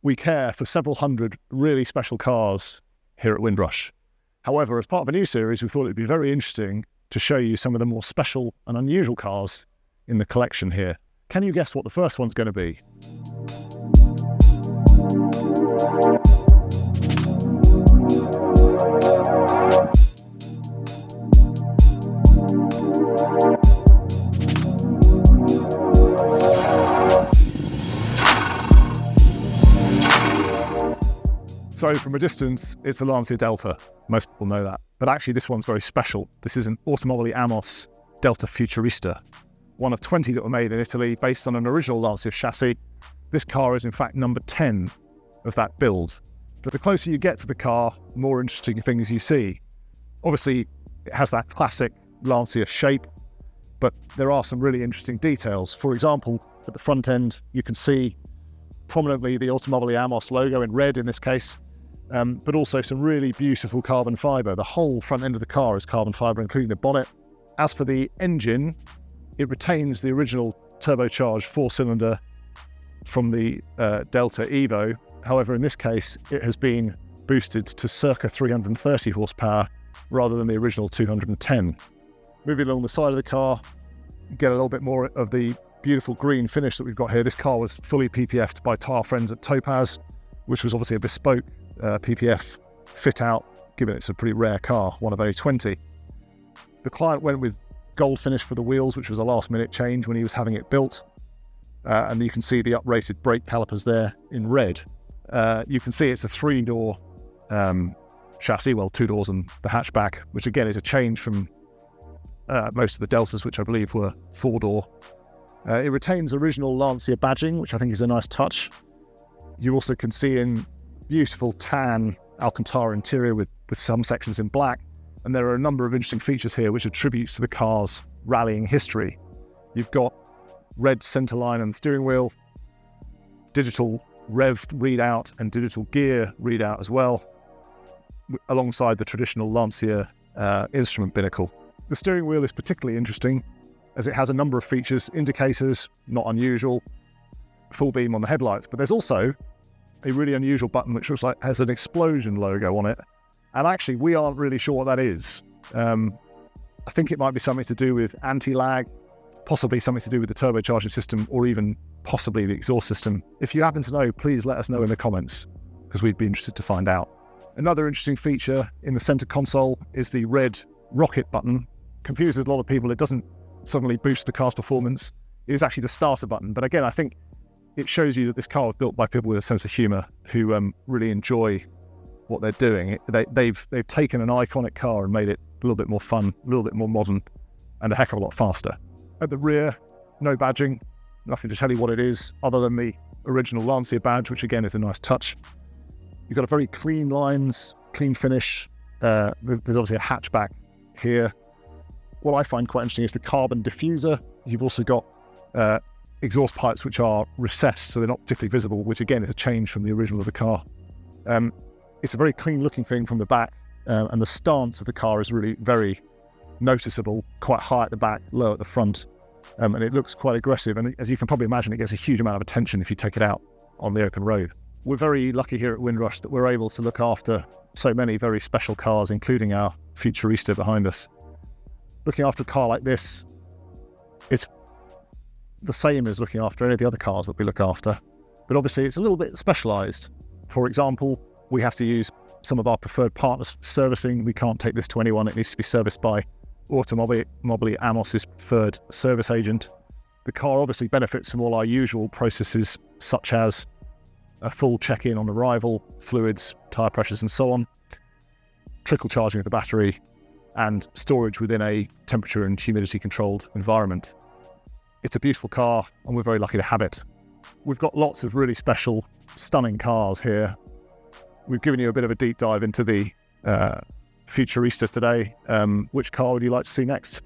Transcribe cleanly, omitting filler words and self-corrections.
We care for several hundred really special cars here at Windrush. However, as part of a new series, we thought it'd be very interesting to show you some of the more special and unusual cars in the collection here. Can you guess what the first one's going to be? So from a distance, it's a Lancia Delta. Most people know that. But actually this one's very special. This is an Automobili Amos Delta Futurista, one of 20 that were made in Italy based on an original Lancia chassis. This car is in fact number 10 of that build. But the closer you get to the car, the more interesting things you see. Obviously, it has that classic Lancia shape, but there are some really interesting details. For example, at the front end, you can see prominently the Automobili Amos logo in red in this case, but also some really beautiful carbon fibre. The whole front end of the car is carbon fibre, including the bonnet. As for the engine, it retains the original turbocharged four-cylinder from the Delta Evo. However, in this case, it has been boosted to circa 330 horsepower rather than the original 210. Moving along the side of the car, you get a little bit more of the beautiful green finish that we've got here. This car was fully PPF'd by tire friends at Topaz, which was obviously a bespoke PPF fit out, given it's a pretty rare car, one of only 20. The client went with gold finish for the wheels, which was a last minute change when he was having it built. And you can see the uprated brake calipers there in red. You can see it's a 3-door chassis, well, 2 doors and the hatchback, which again is a change from most of the Deltas, which I believe were 4-door. It retains original Lancia badging, which I think is a nice touch. You also can see in beautiful tan Alcantara interior with some sections in black. And there are a number of interesting features here which are tributes to the car's rallying history. You've got red centerline and steering wheel, digital rev readout and digital gear readout as well, alongside the traditional Lancia instrument binnacle. The steering wheel is particularly interesting as it has a number of features: indicators, not unusual, full beam on the headlights, but there's also a really unusual button which looks like has an explosion logo on it. And actually, we aren't really sure what that is. I think it might be something to do with anti-lag, possibly something to do with the turbocharging system, or even possibly the exhaust system. If you happen to know, please let us know in the comments, because we'd be interested to find out. Another interesting feature in the center console is the red rocket button. Confuses a lot of people. It doesn't suddenly boost the car's performance. It is actually the starter button. But again, I think it shows you that this car was built by people with a sense of humor who really enjoy what they're doing. They've taken an iconic car and made it a little bit more fun, a little bit more modern, and a heck of a lot faster. At the rear, no badging, nothing to tell you what it is other than the original Lancia badge, which again is a nice touch. You've got a very clean lines, clean finish. There's obviously a hatchback here. What I find quite interesting is the carbon diffuser. You've also got exhaust pipes which are recessed, so they're not particularly visible, which again is a change from the original of the car. It's a very clean looking thing from the back, and the stance of the car is really very noticeable, quite high at the back, low at the front, and it looks quite aggressive. And as you can probably imagine, it gets a huge amount of attention if you take it out on the open road. We're very lucky here at Windrush that we're able to look after so many very special cars, including our Futurista behind us. Looking after a car like this, it's the same as looking after any of the other cars that we look after, but obviously it's a little bit specialised. For example, we have to use some of our preferred partners for servicing. We can't take this to anyone. It needs to be serviced by Automobili Amos's preferred service agent. The car obviously benefits from all our usual processes, such as a full check-in on arrival, fluids, tyre pressures and so on, trickle charging of the battery, and storage within a temperature and humidity controlled environment. It's a beautiful car and we're very lucky to have it. We've got lots of really special, stunning cars here. We've given you a bit of a deep dive into the Futurista today. Which car would you like to see next?